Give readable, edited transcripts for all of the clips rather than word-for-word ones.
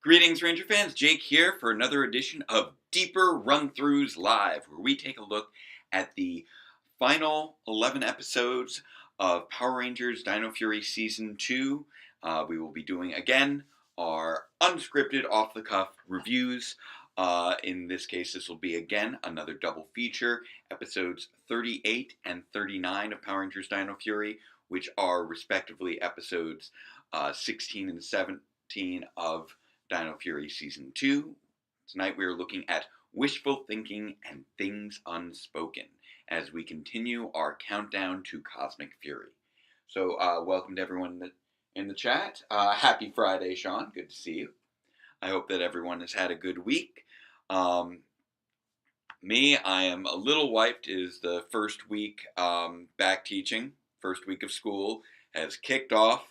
Greetings, Ranger fans. Jake here for another edition of Deeper Run-Throughs Live, where we take a look at the final 11 episodes of Power Rangers Dino Fury Season 2. We will be doing, again, our unscripted, off-the-cuff reviews. In this case, this will be, again, another double feature, episodes 38 and 39 of Power Rangers Dino Fury, which are, respectively, episodes 16 and 17 of Dino Fury Season 2. Tonight we are looking at Wishful Thinking and Things Unspoken as we continue our countdown to Cosmic Fury. So welcome to everyone in the chat. Happy Friday, Sean. Good to see you. I hope that everyone has had a good week. Me, I am a little wiped. It is the first week back teaching. First week of school has kicked off.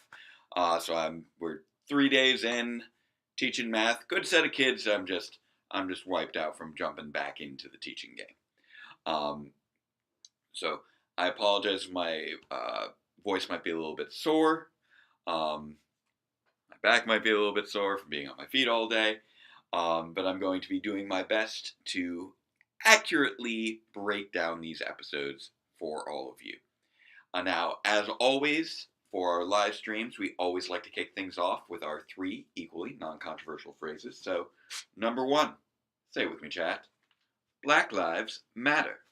So we're 3 days in. Teaching math, good set of kids. I'm just wiped out from jumping back into the teaching game. So I apologize. My voice might be a little bit sore. My back might be a little bit sore from being on my feet all day. But I'm going to be doing my best to accurately break down these episodes for all of you. Now, as always, for our live streams, we always like to kick things off with our 3 equally non-controversial phrases. So, number 1, say it with me, chat, Black Lives Matter.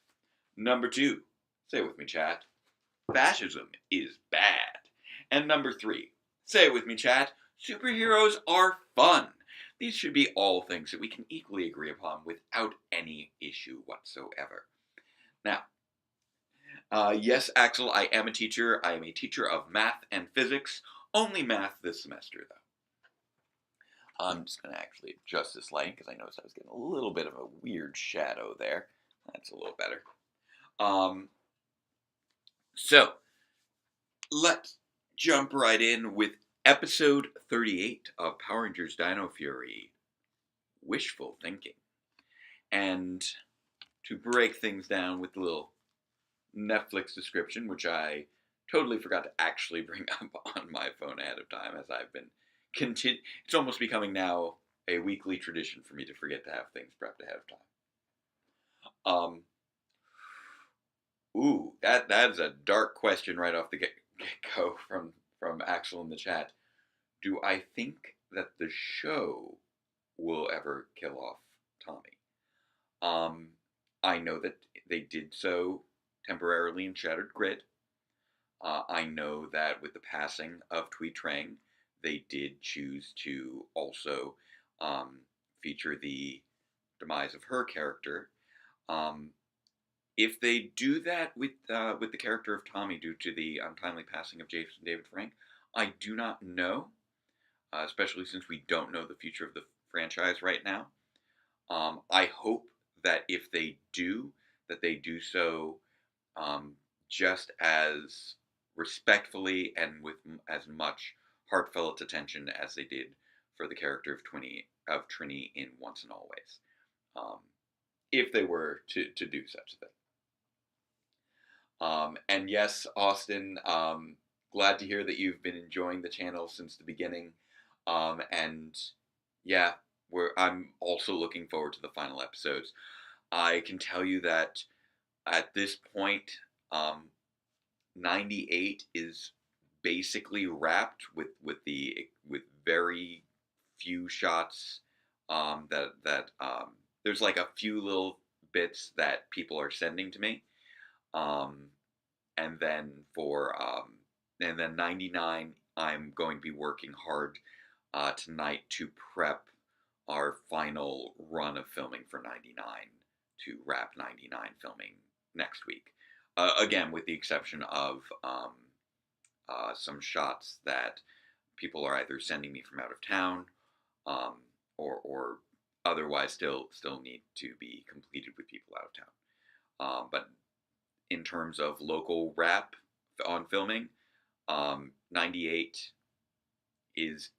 Number 2, say it with me, chat, fascism is bad. And number 3, say it with me, chat, superheroes are fun. These should be all things that we can equally agree upon without any issue whatsoever. Now, yes, Axel, I am a teacher. I am a teacher of math and physics. Only math this semester, though. I'm just going to actually adjust this lighting because I noticed I was getting a little bit of a weird shadow there. That's a little better. So, let's jump right in with episode 38 of Power Rangers Dino Fury, Wishful Thinking. And to break things down with a little Netflix description, which I totally forgot to actually bring up on my phone ahead of time, as I've been it's almost becoming now a weekly tradition for me to forget to have things prepped ahead of time. That's a dark question right off the get-go from Axel in the chat. Do I think that the show will ever kill off Tommy? I know that they did so temporarily in Shattered Grid. I know that with the passing of Thuy Trang, they did choose to also feature the demise of her character. If they do that with the character of Tommy due to the untimely passing of Jason David Frank, I do not know, especially since we don't know the future of the franchise right now. I hope that if they do, that they do so just as respectfully and with as much heartfelt attention as they did for the character of Trini in Once and Always, if they were to do such a thing. And yes, Austin, glad to hear that you've been enjoying the channel since the beginning. And yeah, I'm also looking forward to the final episodes. I can tell you that at this point, 98 is basically wrapped with very few shots. There's like a few little bits that people are sending to me, and then 99, I'm going to be working hard tonight to prep our final run of filming for 99 to wrap 99 filming next week. Again, with the exception of some shots that people are either sending me from out of town, or otherwise still need to be completed with people out of town. But in terms of local wrap on filming, 98 is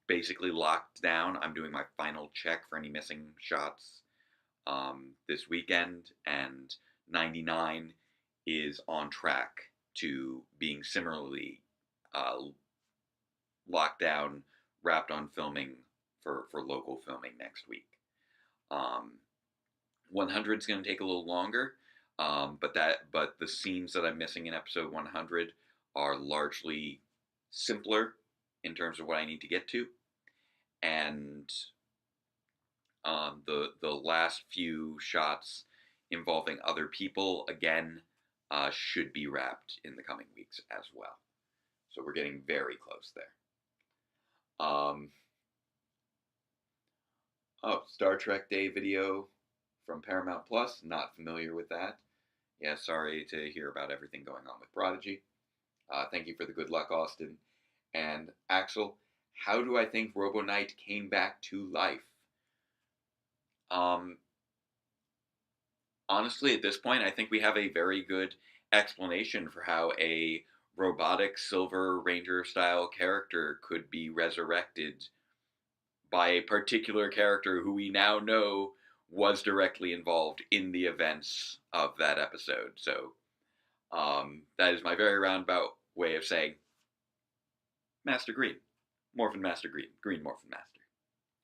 basically locked down. I'm doing my final check for any missing shots this weekend, and 99 is on track to being similarly locked down, wrapped on filming for local filming next week. 100 is going to take a little longer, but the scenes that I'm missing in episode 100 are largely simpler in terms of what I need to get to, and the last few shots involving other people again should be wrapped in the coming weeks as well. So we're getting very close there. Star Trek Day video from Paramount Plus. Not familiar with that. Yeah, sorry to hear about everything going on with Prodigy. Thank you for the good luck, Austin. And Axel, how do I think Robo Knight came back to life? Honestly, at this point, I think we have a very good explanation for how a robotic Silver Ranger style character could be resurrected by a particular character who we now know was directly involved in the events of that episode. So that is my very roundabout way of saying Master Green. Morphin Master Green. Green Morphin Master.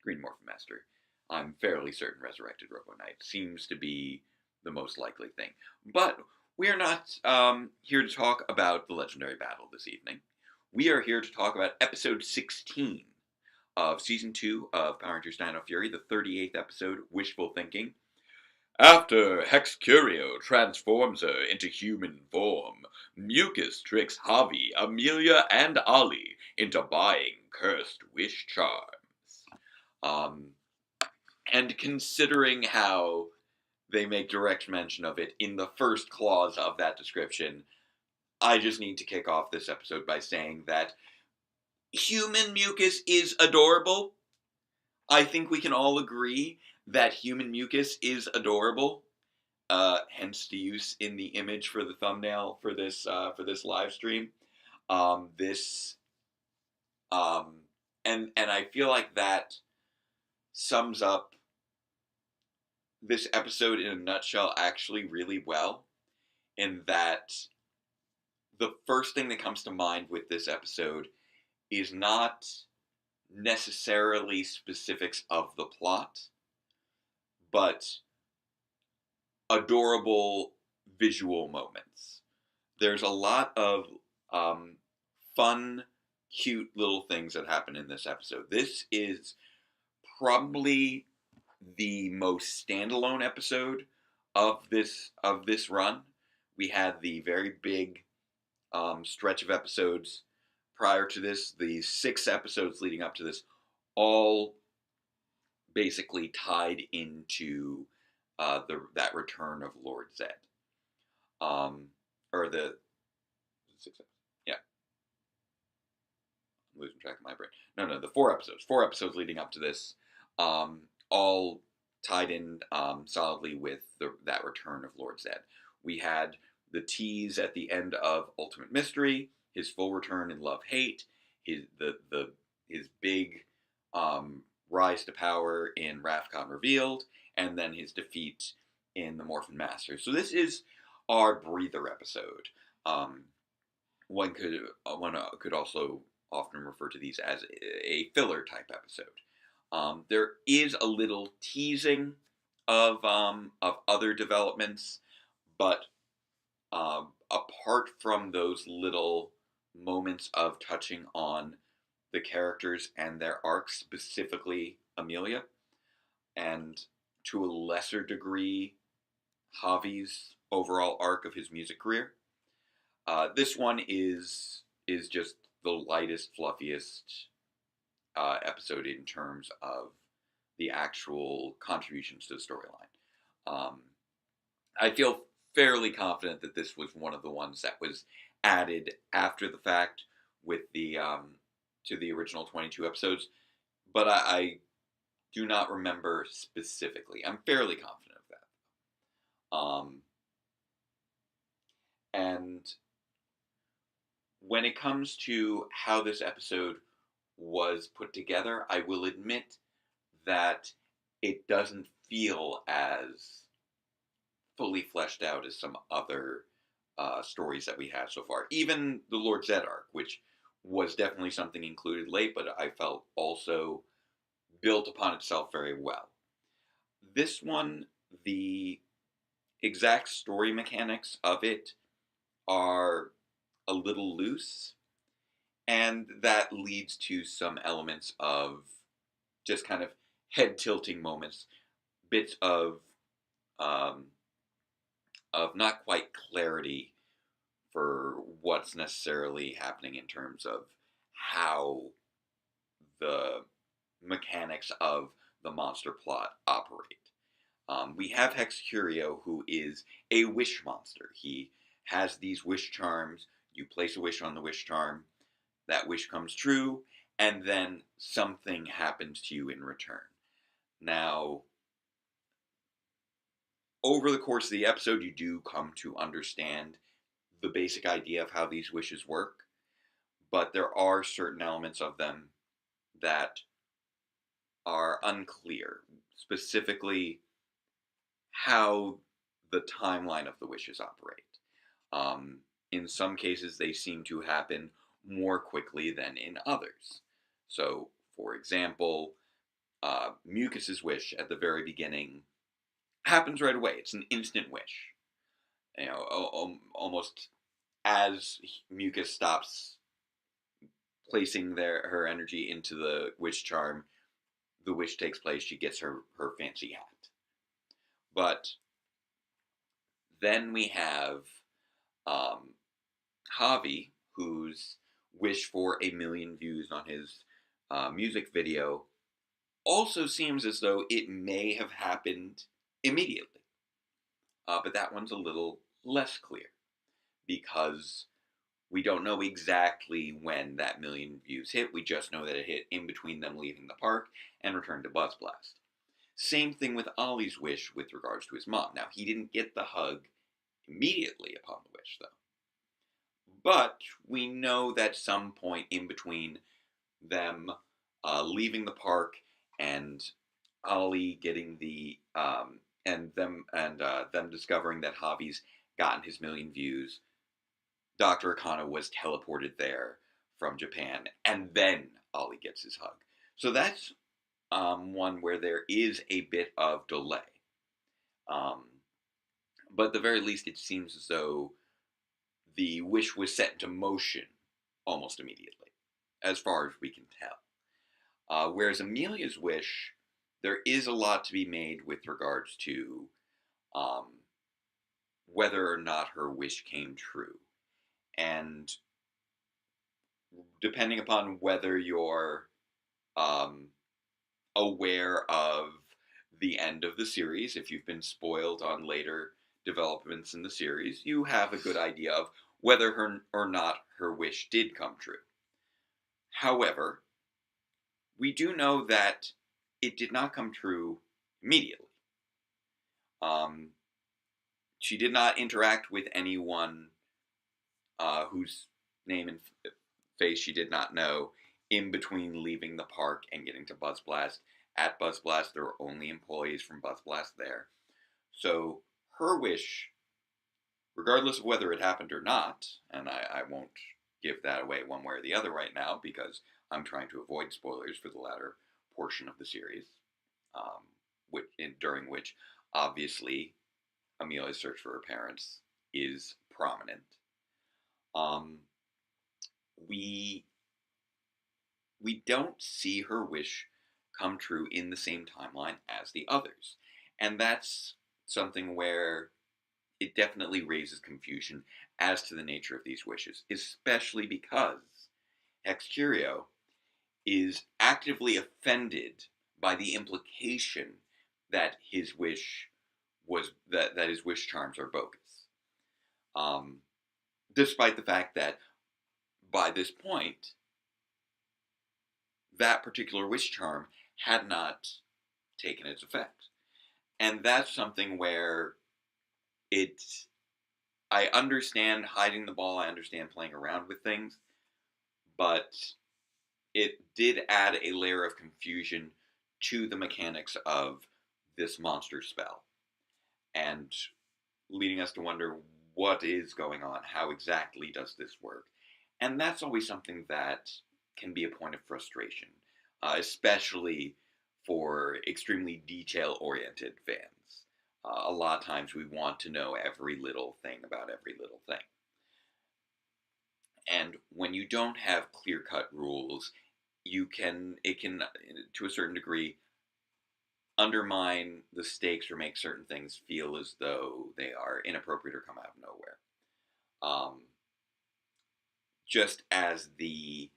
Green Morphin Master. I'm fairly certain resurrected Robo Knight seems to be the most likely thing. But we are not here to talk about the legendary battle this evening. We are here to talk about episode 16 of season 2 of Power Rangers Dino Fury, the 38th episode, Wishful Thinking. After Hex Curio transforms her into human form, Mucus tricks Javi, Amelia, and Ollie into buying cursed wish charms. And considering how they make direct mention of it in the first clause of that description, I just need to kick off this episode by saying that human Mucus is adorable. I think we can all agree that human Mucus is adorable. Hence the use in the image for the thumbnail for this live stream. And I feel like that sums up this episode in a nutshell actually really well, in that the first thing that comes to mind with this episode is not necessarily specifics of the plot, but adorable visual moments. There's a lot of fun, cute little things that happen in this episode. This is probably the most standalone episode of this run. We had the very big stretch of episodes prior to this, the 6 episodes leading up to this, all basically tied into that return of Lord Zed. Or the 6 episodes. Yeah. I'm losing track of my brain. No, the 4 episodes. 4 episodes leading up to this, all tied in solidly with that return of Lord Zed. We had the tease at the end of Ultimate Mystery, his full return in Love Hate, his big rise to power in WrathCon Revealed, and then his defeat in the Morphin Master. So this is our breather episode. One could also often refer to these as a filler type episode. There is a little teasing of other developments, but apart from those little moments of touching on the characters and their arcs, specifically Amelia, and to a lesser degree Javi's overall arc of his music career, this one is just the lightest, fluffiest episode in terms of the actual contributions to the storyline. I feel fairly confident that this was one of the ones that was added after the fact with the to the original 22 episodes, but I do not remember specifically. I'm fairly confident of that. And when it comes to how this episode was put together, I will admit that it doesn't feel as fully fleshed out as some other stories that we have so far. Even the Lord Zed arc, which was definitely something included late, but I felt also built upon itself very well. This one, the exact story mechanics of it are a little loose, and that leads to some elements of just kind of head tilting moments, bits um, of not quite clarity for what's necessarily happening in terms of how the mechanics of the monster plot operate. We have Hex Curio, who is a wish monster. He has these wish charms. You place a wish on the wish charm, that wish comes true, and then something happens to you in return. Now, over the course of the episode, you do come to understand the basic idea of how these wishes work, but there are certain elements of them that are unclear, specifically how the timeline of the wishes operate. In some cases, they seem to happen more quickly than in others. So, for example, Mucus's wish at the very beginning happens right away. It's an instant wish. You know, almost as Mucus stops placing her energy into the wish charm, the wish takes place. She gets her fancy hat. But then we have um, Javi, whose wish for 1 million views on his music video also seems as though it may have happened immediately. But that one's a little less clear because we don't know exactly when that 1 million views hit. We just know that it hit in between them leaving the park and return to Buzz Blast. Same thing with Ollie's wish with regards to his mom. Now, he didn't get the hug immediately upon the wish, though. But we know that some point in between them leaving the park and Ollie getting the and them discovering that Javi's gotten his 1 million views, Dr. Akana was teleported there from Japan, and then Ollie gets his hug. So that's one where there is a bit of delay. But at the very least, it seems as though the wish was set into motion almost immediately, as far as we can tell. Whereas Amelia's wish, there is a lot to be made with regards to um, whether or not her wish came true. And depending upon whether you're um, aware of the end of the series, if you've been spoiled on later developments in the series, you have a good idea of whether her or not her wish did come true. However, we do know that it did not come true immediately. She did not interact with anyone whose name and face she did not know in between leaving the park and getting to Buzz Blast. At Buzz Blast, there were only employees from Buzz Blast there. So her wish, regardless of whether it happened or not, and I won't give that away one way or the other right now because I'm trying to avoid spoilers for the latter portion of the series, during which obviously Amelia's search for her parents is prominent. We don't see her wish come true in the same timeline as the others, and that's something where it definitely raises confusion as to the nature of these wishes, especially because Hex Curio is actively offended by the implication that his wish was that his wish charms are bogus. Despite the fact that by this point, that particular wish charm had not taken its effect. And that's something where I understand hiding the ball, I understand playing around with things, but it did add a layer of confusion to the mechanics of this monster spell. And leading us to wonder what is going on, how exactly does this work? And that's always something that can be a point of frustration, especially for extremely detail-oriented fans. A lot of times we want to know every little thing about every little thing. And when you don't have clear-cut rules, it can, to a certain degree, undermine the stakes or make certain things feel as though they are inappropriate or come out of nowhere. Um, just as the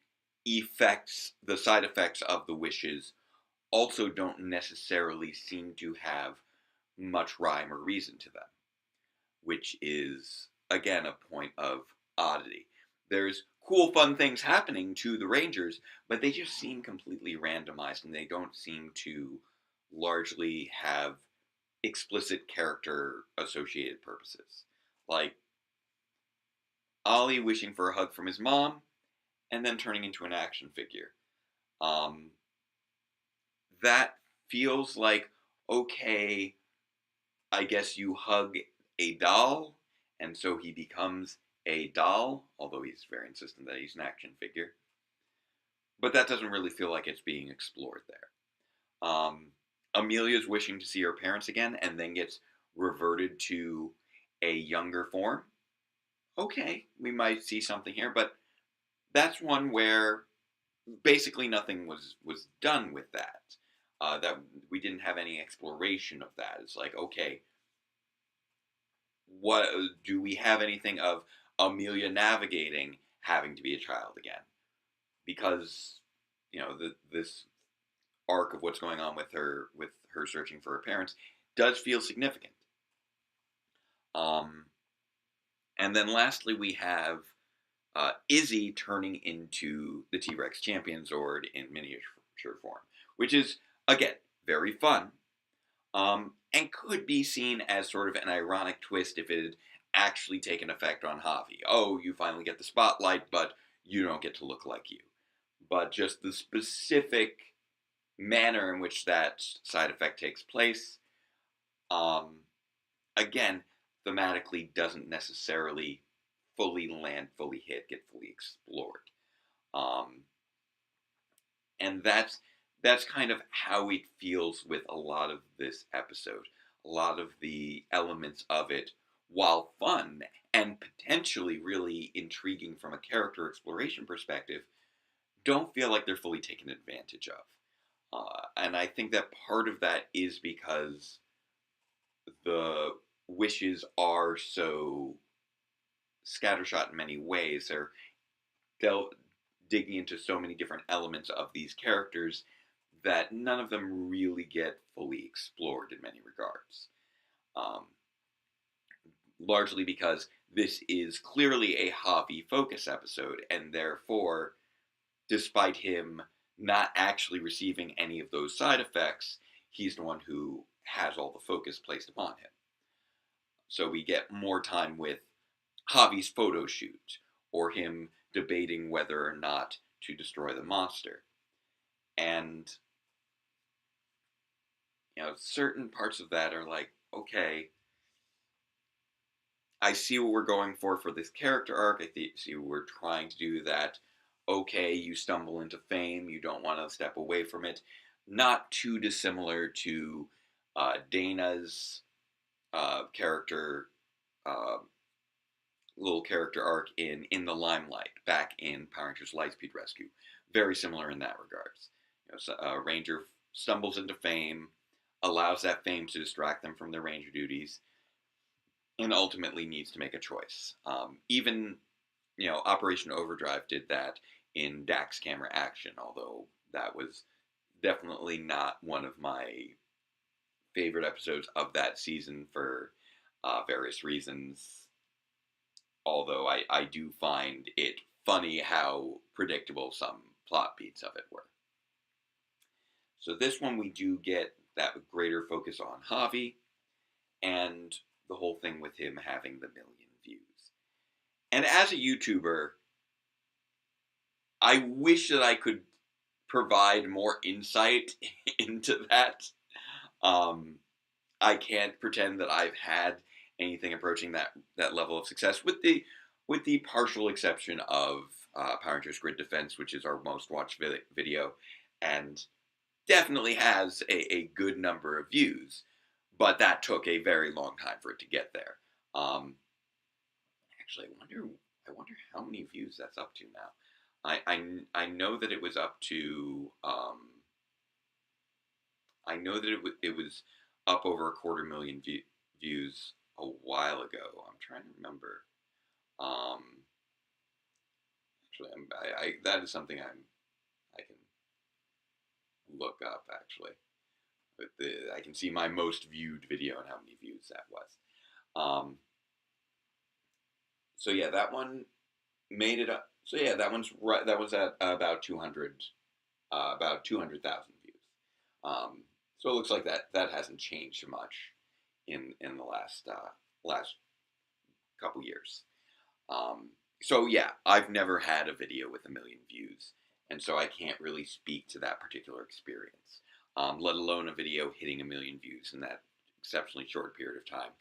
side effects of the wishes also don't necessarily seem to have much rhyme or reason to them, which is, again, a point of oddity. There's cool, fun things happening to the Rangers, but they just seem completely randomized and they don't seem to largely have explicit character associated purposes. Like Ollie wishing for a hug from his mom and then turning into an action figure. Um, that feels like, okay, I guess you hug a doll, and so he becomes a doll, although he's very insistent that he's an action figure. But that doesn't really feel like it's being explored there. Amelia's wishing to see her parents again and then gets reverted to a younger form. Okay, we might see something here, but that's one where basically nothing was done with that. That we didn't have any exploration of that. It's like, okay, what do we have anything of Amelia navigating having to be a child again? Because this arc of what's going on with her searching for her parents does feel significant. And then lastly, we have Izzy turning into the T-Rex Champion Zord in miniature form, which is, again, very fun, and could be seen as sort of an ironic twist if it had actually taken effect on Javi. Oh, you finally get the spotlight, but you don't get to look like you. But just the specific manner in which that side effect takes place, again, thematically doesn't necessarily fully land, fully hit, get fully explored. And that's kind of how it feels with a lot of this episode. A lot of the elements of it, while fun and potentially really intriguing from a character exploration perspective, don't feel like they're fully taken advantage of. And I think that part of that is because the wishes are so scattershot in many ways. They'll digging into so many different elements of these characters that none of them really get fully explored in many regards. Largely because this is clearly a Javi focus episode, and therefore, despite him not actually receiving any of those side effects, he's the one who has all the focus placed upon him. So we get more time with Javi's photo shoot, or him debating whether or not to destroy the monster. And, certain parts of that are like, okay, I see what we're going for this character arc. I see what we're trying to do that. Okay, you stumble into fame. You don't want to step away from it. Not too dissimilar to Dana's character, little character arc in the Limelight, back in Power Rangers Lightspeed Rescue. Very similar in that regards. Ranger stumbles into fame, allows that fame to distract them from their Ranger duties, and ultimately needs to make a choice. Even, Operation Overdrive did that in Dax Camera Action, although that was definitely not one of my favorite episodes of that season for various reasons. Although I do find it funny how predictable some plot beats of it were. So this one we do get that greater focus on Javi, and the whole thing with him having the 1 million views. And as a YouTuber, I wish that I could provide more insight into that. I can't pretend that I've had anything approaching that level of success, with the partial exception of Power Rangers Grid Defense, which is our most watched video, and definitely has a good number of views, but that took a very long time for it to get there. Um, Actually, I wonder how many views that's up to now. I know that it was up to I know that it was up over a quarter million views a while ago. I'm trying to remember. Um, Actually, that is something I can look up actually. But I can see my most viewed video and how many views that was. Um, so yeah, that one made it up. So yeah, that one's right. That was at about 200,000 views. Um, so it looks like that hasn't changed much in the last couple years. So yeah, I've never had a video with 1 million views, and so I can't really speak to that particular experience, let alone a video hitting 1 million views in that exceptionally short period of time,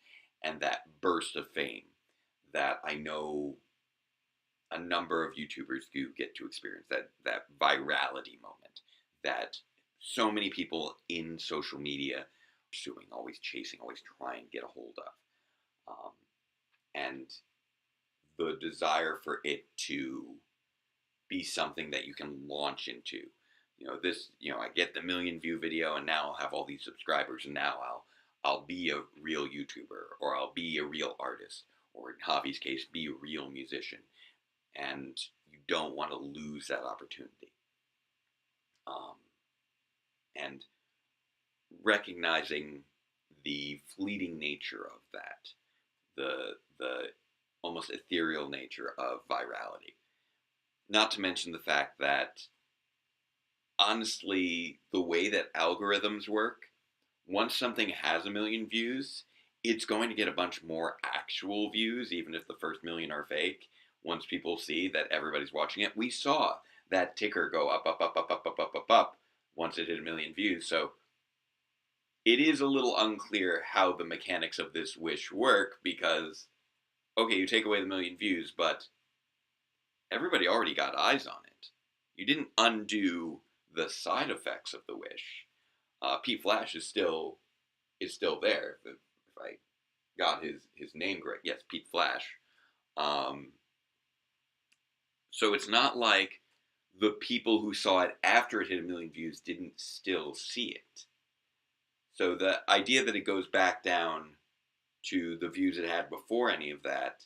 and that burst of fame that I know a number of YouTubers do get to experience, that virality moment that so many people in social media pursuing, always chasing, always trying to get a hold of, and the desire for it to be something that you can launch into. I get the 1 million view video, and now I'll have all these subscribers, and now I'll be a real YouTuber, or I'll be a real artist, or in Javi's case, be a real musician. And you don't want to lose that opportunity. And recognizing the fleeting nature of that, the almost ethereal nature of virality. Not to mention the fact that, honestly, the way that algorithms work, once something has 1 million views, it's going to get a bunch more actual views, even if the first 1 million are fake. Once people see that everybody's watching it, we saw that ticker go up, up, up, up, up, up, up, up, up, once it hit 1 million views. So it is a little unclear how the mechanics of this wish work, because, okay, you take away the 1 million views, but everybody already got eyes on it. You didn't undo the side effects of the wish. Pete Flash is still there. If I got his name correct, yes, Pete Flash. So it's not like the people who saw it after it hit 1 million views didn't still see it. So the idea that it goes back down to the views it had before any of that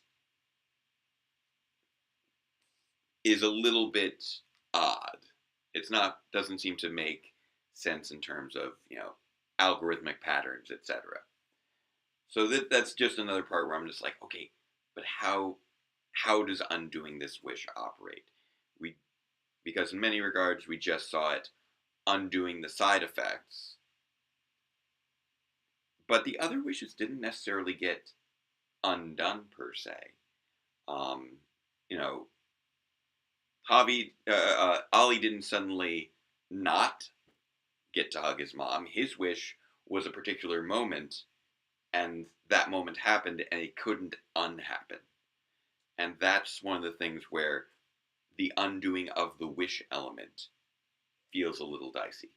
is a little bit odd. Doesn't seem to make sense in terms of, algorithmic patterns, etc. So that's just another part where I'm just like, okay, but how does undoing this wish operate? Because in many regards we just saw it undoing the side effects, but the other wishes didn't necessarily get undone per se. You know, Ali didn't suddenly not get to hug his mom. His wish was a particular moment, and that moment happened, and it couldn't unhappen. And that's one of the things where the undoing of the wish element feels a little dicey.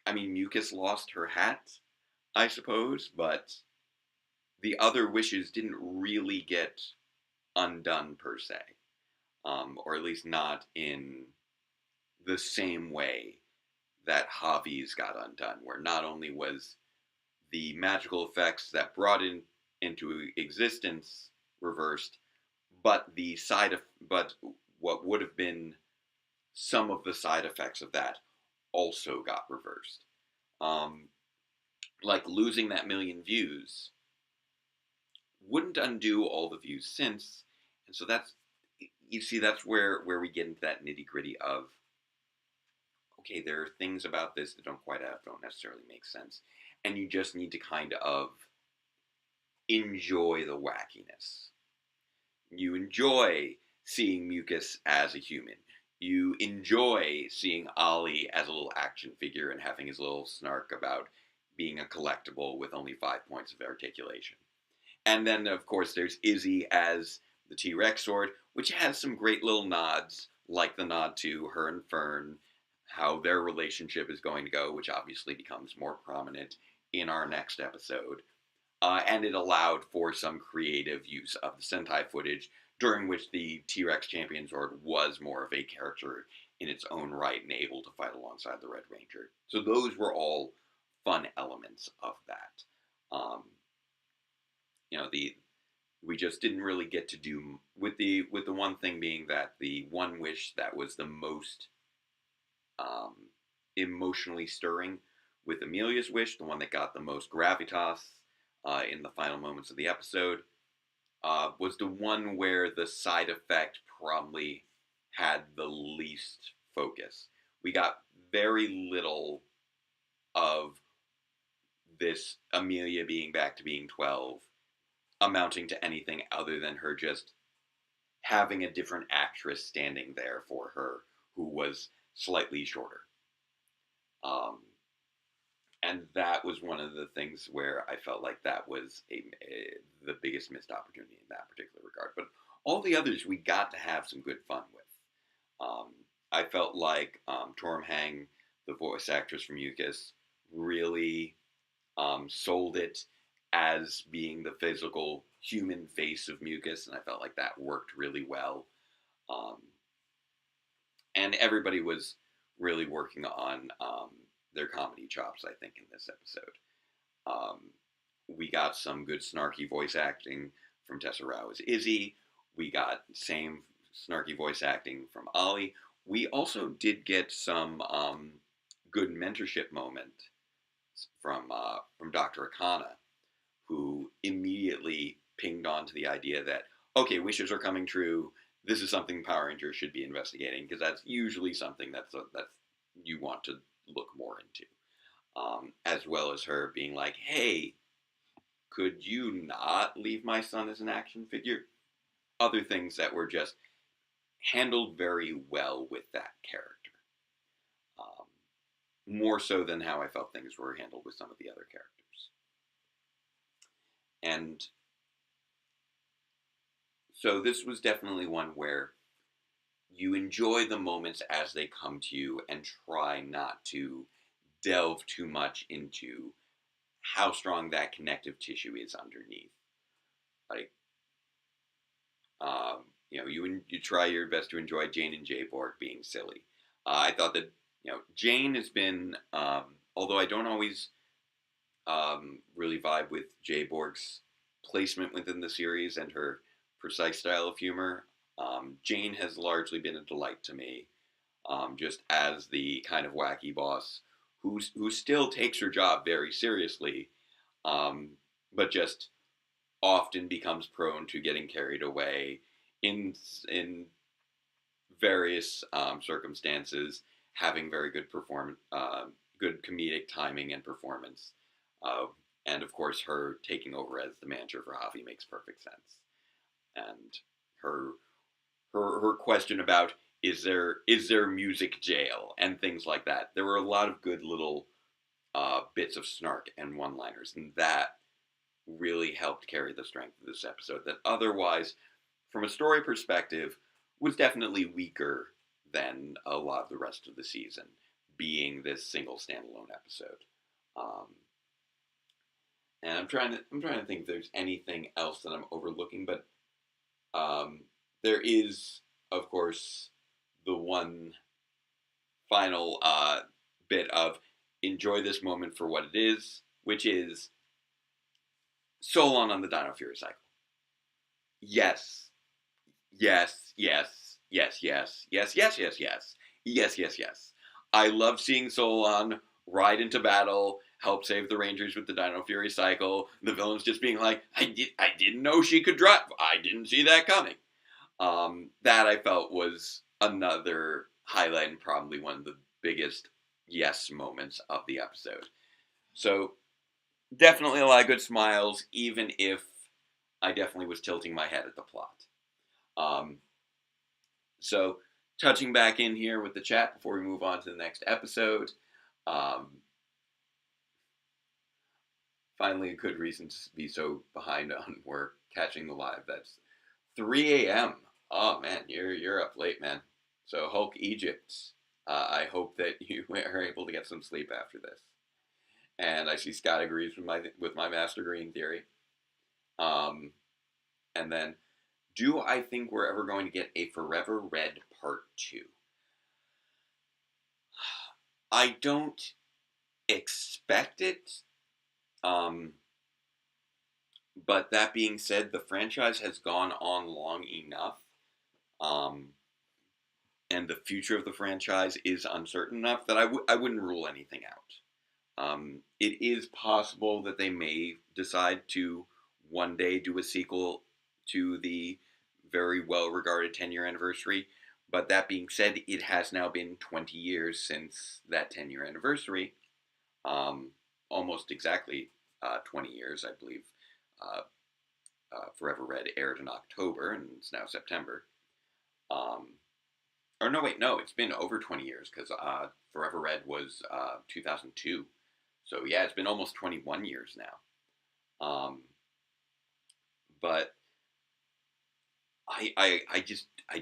Mucus lost her hat, I suppose, but the other wishes didn't really get undone per se, or at least not in the same way that Javi's got undone, where not only was the magical effects that brought it into existence reversed, but but what would have been some of the side effects of that also got reversed. Like losing that 1 million views wouldn't undo all the views since, and so that's where we get into that nitty gritty of, okay, there are things about this that don't necessarily make sense, and you just need to kind of enjoy the wackiness. You enjoy seeing Mucus as a human. You enjoy seeing Ali as a little action figure and having his little snark about being a collectible with only 5 points of articulation. And then, of course, there's Izzy as the T-Rex sword, which has some great little nods, like the nod to her and Fern how their relationship is going to go, which obviously becomes more prominent in our next episode. And it allowed for some creative use of the Sentai footage, during which the T-Rex Champion Zord was more of a character in its own right and able to fight alongside the Red Ranger. So those were all fun elements of that. You know, we just didn't really get to do with the one thing being that the one wish that was the most emotionally stirring with Amelia's wish, the one that got the most gravitas in the final moments of the episode, was the one where the side effect probably had the least focus. We got very little of this Amelia being back to being 12 amounting to anything other than her just having a different actress standing there for her who was slightly shorter. And that was one of the things where I felt like that was the biggest missed opportunity in that particular regard. But all the others we got to have some good fun with. I felt like Torm Hang, the voice actress from Mucus, really sold it as being the physical human face of Mucus, and I felt like that worked really well. And everybody was really working on their comedy chops, I think, in this episode. We got some good snarky voice acting from Tessa Rao as Izzy. We got same snarky voice acting from Ollie. We also did get some good mentorship moment from Dr. Akana, who immediately pinged on to the idea that, okay, wishes are coming true. This is something Power Rangers should be investigating, because that's usually something that's you want to look more into. As well as her being like, hey, could you not leave my son as an action figure? Other things that were just handled very well with that character. More so than how I felt things were handled with some of the other characters. And so this was definitely one where you enjoy the moments as they come to you and try not to delve too much into how strong that connective tissue is underneath. Like, you try your best to enjoy Jane and Jay Borg being silly. I thought that, Jane has been, although I don't always really vibe with Jay Borg's placement within the series and her precise style of humor, Jane has largely been a delight to me, just as the kind of wacky boss who still takes her job very seriously, but just often becomes prone to getting carried away in various circumstances, having very good good comedic timing and performance, and of course her taking over as the manager for Javi makes perfect sense, and her question about is there music jail and things like that. There were a lot of good little bits of snark and one-liners, and that really helped carry the strength of this episode that otherwise, from a story perspective, was definitely weaker than a lot of the rest of the season, being this single standalone episode. And I'm trying to think if there's anything else that I'm overlooking, but there is, of course, the one final bit of enjoy this moment for what it is, which is Solon on the Dino Fury cycle. Yes. Yes, yes, yes, yes, yes, yes, yes, yes, yes, yes, yes. I love seeing Solon ride into battle, help save the Rangers with the Dino Fury cycle. The villains just being like, I didn't know she could drive. I didn't see that coming. That I felt was another highlight and probably one of the biggest yes moments of the episode. So definitely a lot of good smiles, even if I definitely was tilting my head at the plot. So touching back in here with the chat before we move on to the next episode. Finally, a good reason to be so behind on work, catching the live. That's 3 a.m. Oh man, you're up late, man. So Hulk Egypt, I hope that you are able to get some sleep after this. And I see Scott agrees with my Master Green theory. Um, and then, do I think we're ever going to get a Forever Red Part 2? I don't expect it. Um, but that being said, the franchise has gone on long enough. Um, and the future of the franchise is uncertain enough that I wouldn't rule anything out. It is possible that they may decide to one day do a sequel to the very well regarded 10-year anniversary. But that being said, it has now been 20 years since that 10-year anniversary. Um, Almost exactly 20 years, I believe. Uh, Forever Red aired in October, and it's now September. Um, or no, wait, no, it's been over 20 years because Forever Red was 2002. So yeah, it's been almost 21 years now. But I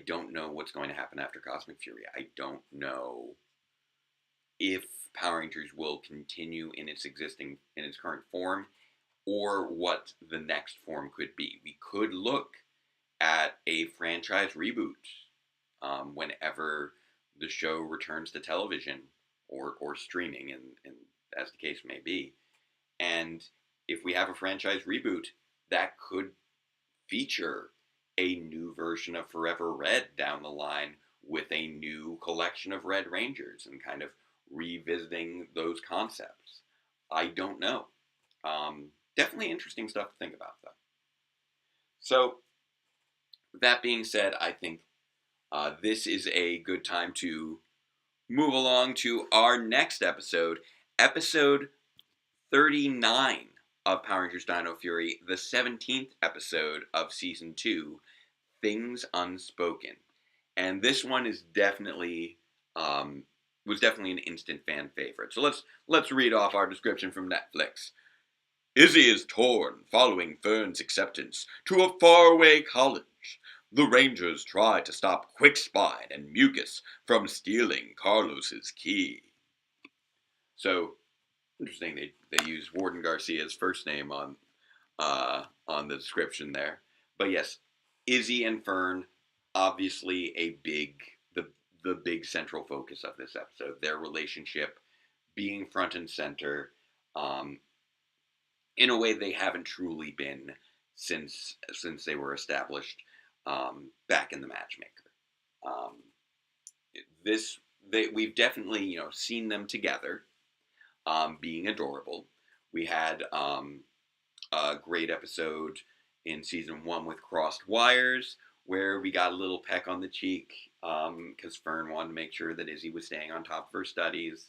don't know what's going to happen after Cosmic Fury. I don't know if Power Rangers will continue in its current form, or what the next form could be. We could look at a franchise reboot whenever the show returns to television or streaming, and as the case may be. And if we have a franchise reboot, that could feature a new version of Forever Red down the line with a new collection of Red Rangers and kind of revisiting those concepts. I don't know. Definitely interesting stuff to think about, though. So, that being said, I think this is a good time to move along to our next episode, episode 39 of Power Rangers Dino Fury, the 17th episode of season 2, Things Unspoken. And this one is definitely was definitely an instant fan favorite. So let's read off our description from Netflix. Izzy is torn following Fern's acceptance to a faraway college. The Rangers try to stop Quickspine and Mucus from stealing Carlos's key. So interesting, they use Warden Garcia's first name on the description there. But yes, Izzy and Fern, obviously the big central focus of this episode. Their relationship being front and center, in a way they haven't truly been since they were established back in the Matchmaker. Um, we've definitely seen them together, being adorable. We had a great episode in season 1 with Crossed Wires, where we got a little peck on the cheek because Fern wanted to make sure that Izzy was staying on top of her studies.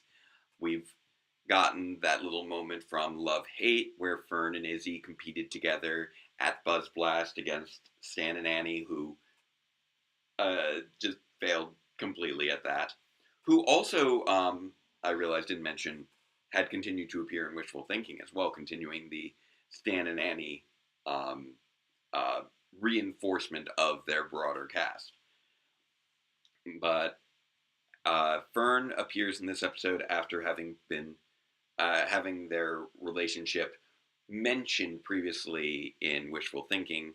We've gotten that little moment from Love Hate, where Fern and Izzy competed together at Buzz Blast against Stan and Annie, who just failed completely at that. Who also, I realized didn't mention, had continued to appear in Wishful Thinking as well, continuing the Stan and Annie um, uh, reinforcement of their broader cast. But Fern appears in this episode after having been having their relationship mentioned previously in Wishful Thinking,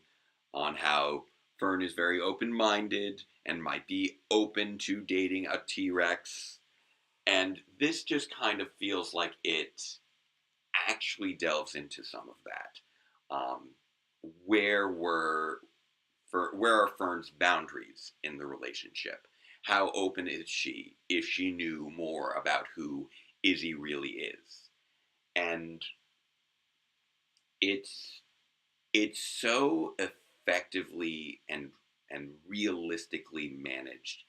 on how Fern is very open-minded and might be open to dating a T-Rex. And this just kind of feels like it actually delves into some of that. Where are Fern's boundaries in the relationship? How open is she if she knew more about who Izzy really is? And it's so effectively and realistically managed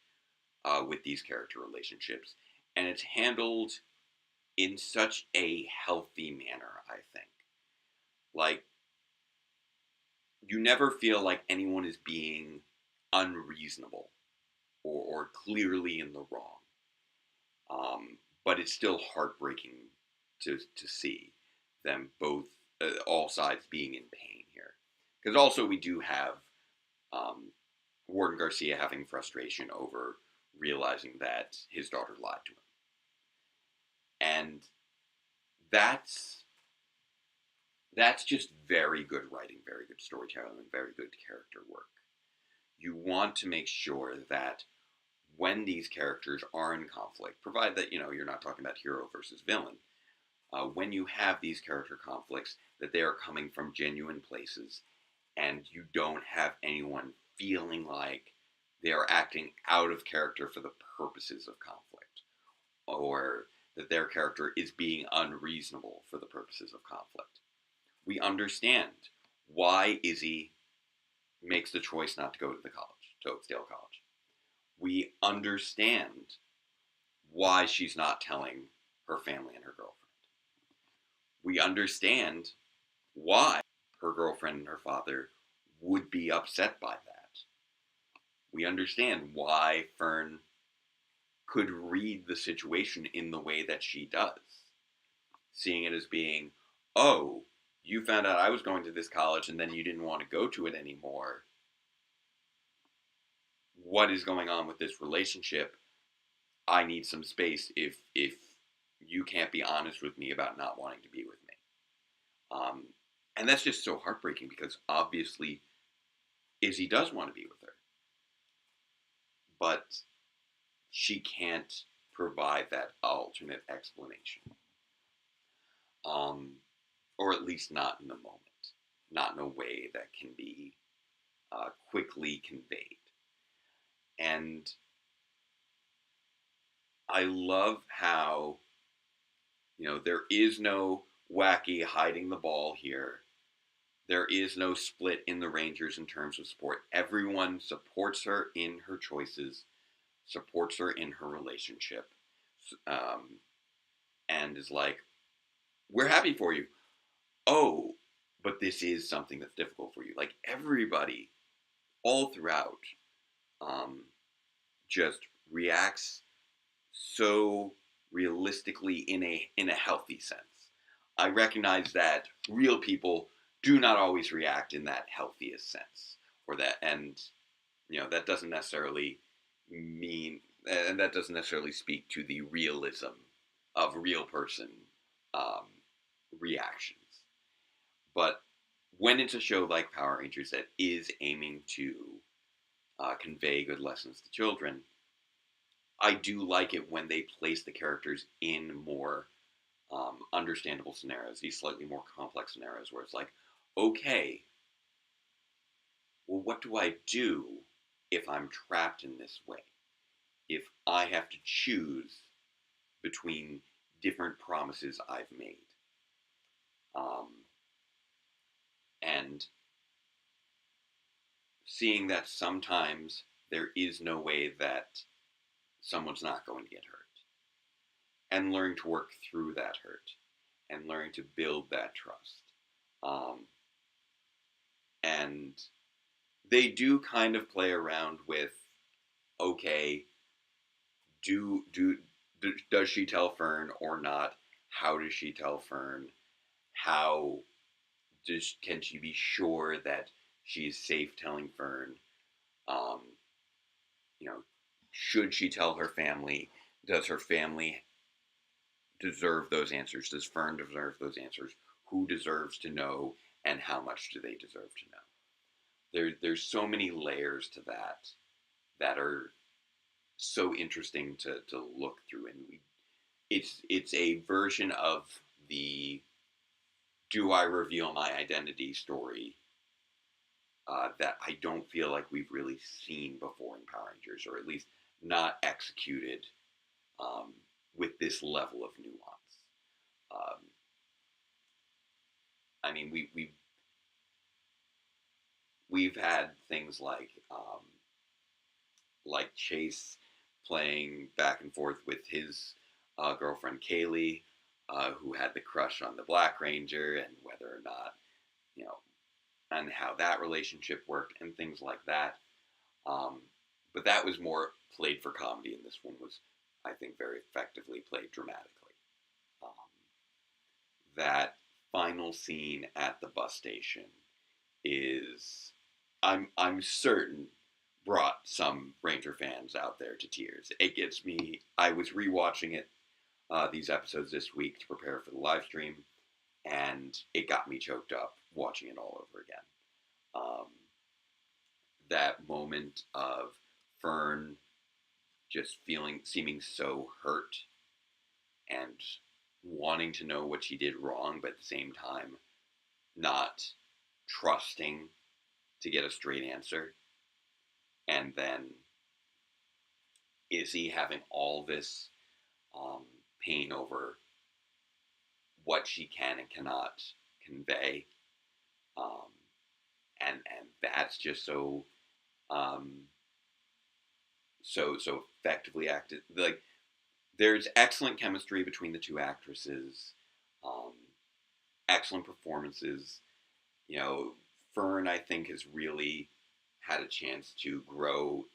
with these character relationships, and it's handled in such a healthy manner. I think, like, you never feel like anyone is being unreasonable or clearly in the wrong. But it's still heartbreaking to see them both, all sides being in pain here. Because also we do have Warden Garcia having frustration over realizing that his daughter lied to him. And that's just very good writing, very good storytelling, very good character work. You want to make sure that when these characters are in conflict, provided that you're not talking about hero versus villain, when you have these character conflicts, that they are coming from genuine places, and you don't have anyone feeling like they are acting out of character for the purposes of conflict, or that their character is being unreasonable for the purposes of conflict. We understand why Izzy makes the choice not to go to the college, to Oakdale College. We understand why she's not telling her family and her girlfriend. We understand why her girlfriend and her father would be upset by that. We understand why Fern could read the situation in the way that she does, seeing it as being, oh, you found out I was going to this college and then you didn't want to go to it anymore. What is going on with this relationship? I need some space if you can't be honest with me about not wanting to be with me. And that's just so heartbreaking because obviously Izzy does want to be with her. But she can't provide that alternate explanation. Or at least not in the moment. Not in a way that can be quickly conveyed. And I love how, there is no wacky hiding the ball here. There is no split in the Rangers in terms of support. Everyone supports her in her choices, supports her in her relationship, and is like, we're happy for you. Oh, but this is something that's difficult for you. Like everybody, all throughout, just reacts so realistically in a healthy sense. I recognize that real people do not always react in that healthiest sense, or that, and that doesn't necessarily mean, and that doesn't necessarily speak to the realism of real person um, reactions. But when it's a show like Power Rangers that is aiming to convey good lessons to children, I do like it when they place the characters in more understandable scenarios, these slightly more complex scenarios where it's like, okay, well, what do I do if I'm trapped in this way? If I have to choose between different promises I've made. And seeing that sometimes there is no way that someone's not going to get hurt. And learning to work through that hurt. And learning to build that trust. And they do kind of play around with, okay, does she tell Fern or not? How does she tell Fern? How can she be sure that she's safe telling Fern? Um, should she tell her family? Does her family deserve those answers? Does Fern deserve those answers? Who deserves to know, and how much do they deserve to know? There's so many layers to that are so interesting to look through, and it's a version of the do I reveal my identity story that I don't feel like we've really seen before in Power Rangers, or at least not executed with this level of nuance. Um, I mean, we've had things like Chase playing back and forth with his girlfriend Kaylee, who had the crush on the Black Ranger, and whether or not, and how that relationship worked, and things like that. But that was more played for comedy, and this one was, I think, very effectively played dramatically. Um, that final scene at the bus station is, I'm certain, brought some Ranger fans out there to tears. It gets me. I was rewatching it, these episodes this week to prepare for the live stream, and it got me choked up watching it all over again. Um, that moment of Fern just seeming so hurt and wanting to know what she did wrong, but at the same time not trusting to get a straight answer. And then Izzy having all this pain over what she can and cannot convey. Um, and that's just so so effectively acted. Like, there's excellent chemistry between the two actresses, um, excellent performances. You know, Fern, I think, has really had a chance to grow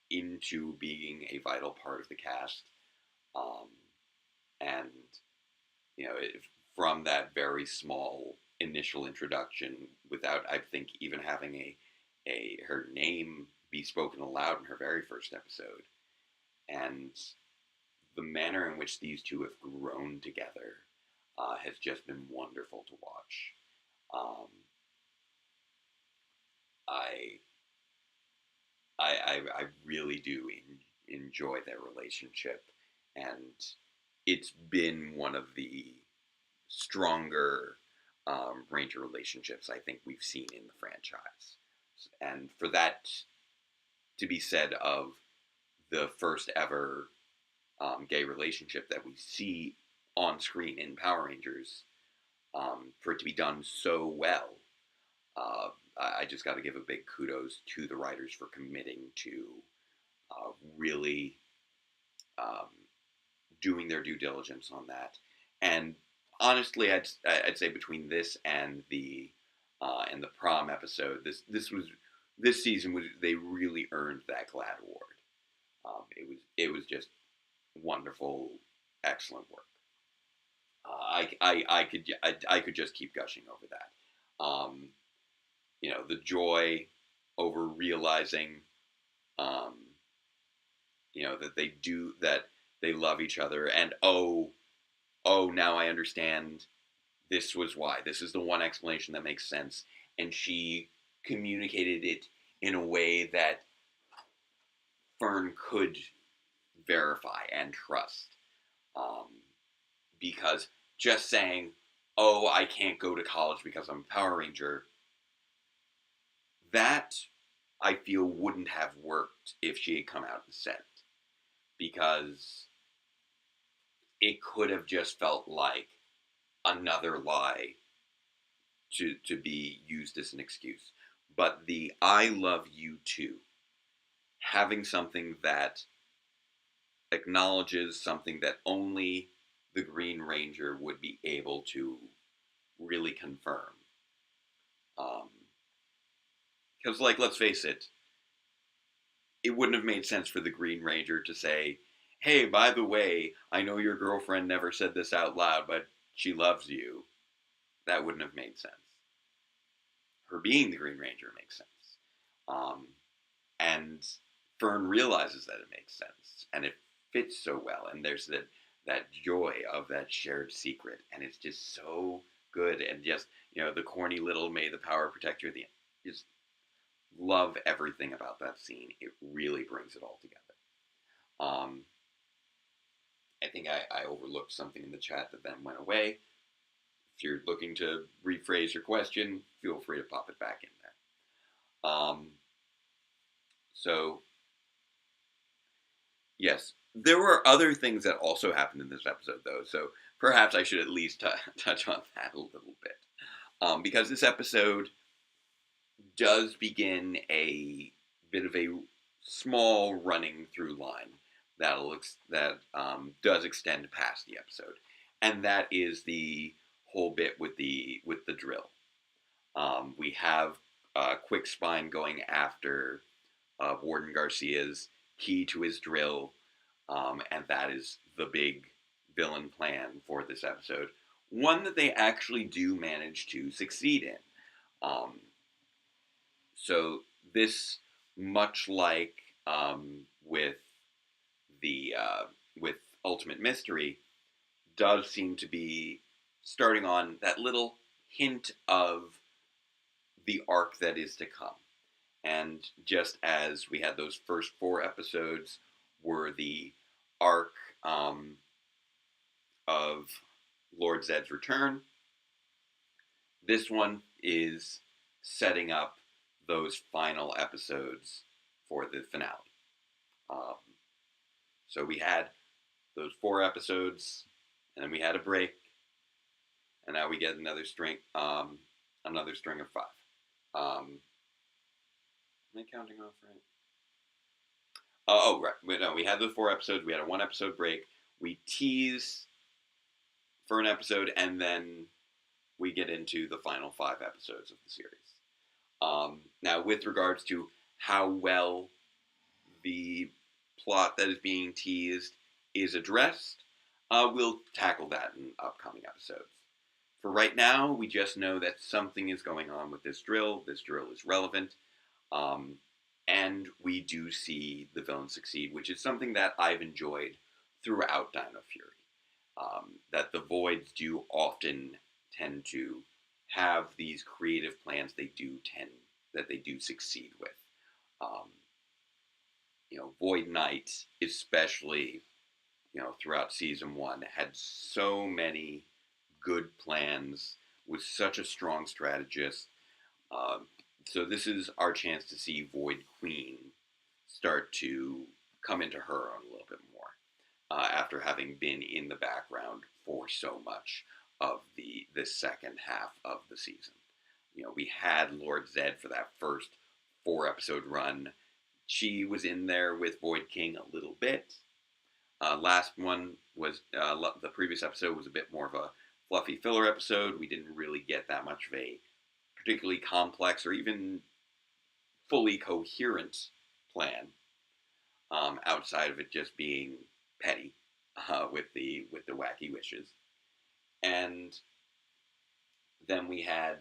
into being a vital part of the cast, um, and you know, from that very small initial introduction, without, I think, even having a her name be spoken aloud in her very first episode, and the manner in which these two have grown together has just been wonderful to watch. Um, I, I really do enjoy their relationship, and it's been one of the stronger Ranger relationships I think we've seen in the franchise. And for that to be said of the first ever gay relationship that we see on screen in Power Rangers, for it to be done so well, I just got to give a big kudos to the writers for committing to really um, doing their due diligence on that. And honestly, I'd say between this and the prom episode, this season was, they really earned that GLAAD award. It was just wonderful, excellent work. I could just keep gushing over that. You know, the joy over realizing, um, you know, that they love each other, and now I understand. This was why. This is the one explanation that makes sense, and she communicated it in a way that Fern could verify and trust. Um, because just saying, "Oh, I can't go to college because I'm a Power Ranger," that I feel wouldn't have worked if she had come out and said it, because it could have just felt like another lie to be used as an excuse. But the "I love you too," having something that acknowledges something that only the Green Ranger would be able to really confirm. Because, like, let's face it, it wouldn't have made sense for the Green Ranger to say, "Hey, by the way, I know your girlfriend never said this out loud, but she loves you." That wouldn't have made sense. Her being the Green Ranger makes sense. And Fern realizes that it makes sense, and it fits so well, and there's that joy of that shared secret, and it's just so good, and just, you know, the corny little "may the power protect you" at the end. Just love everything about that scene. It really brings it all together. Um, I think I overlooked something in the chat that then went away. If you're looking to rephrase your question, feel free to pop it back in there. So, yes, there were other things that also happened in this episode, though, so perhaps I should at least touch on that a little bit. Because this episode does begin a bit of a small running through line that does extend past the episode, and that is the whole bit with the drill. We have Quick Spine going after Warden Garcia's key to his drill, and that is the big villain plan for this episode. One that they actually do manage to succeed in. So this much like with the with Ultimate Mystery, does seem to be starting on that little hint of the arc that is to come. And just as we had those first 4 episodes were the arc of Lord Zed's return, this one is setting up those final episodes for the finale. Um, so we had those 4 episodes, and then we had a break, and now we get another string of 5. Am I counting off right? Oh, right. No, we had those 4 episodes. We had a 1 episode break. We tease for an episode, and then we get into the final 5 episodes of the series. Now, with regards to how well the plot that is being teased is addressed, we'll tackle that in upcoming episodes. For right now, we just know that something is going on with this drill. This drill is relevant. And we do see the villain succeed, which is something that I've enjoyed throughout Dino Fury. That the Voids do often tend to have these creative plans they do succeed with. Void Knight, especially, throughout season 1, had so many good plans, was such a strong strategist. So this is our chance to see Void Queen start to come into her own a little bit more, after having been in the background for so much of the second half of the season. We had Lord Zed for that first 4-episode run. She was in there with Void King a little bit. Last one was, the previous episode was a bit more of a fluffy filler episode. We didn't really get that much of a particularly complex or even fully coherent plan, outside of it just being petty, with the wacky wishes. And then we had,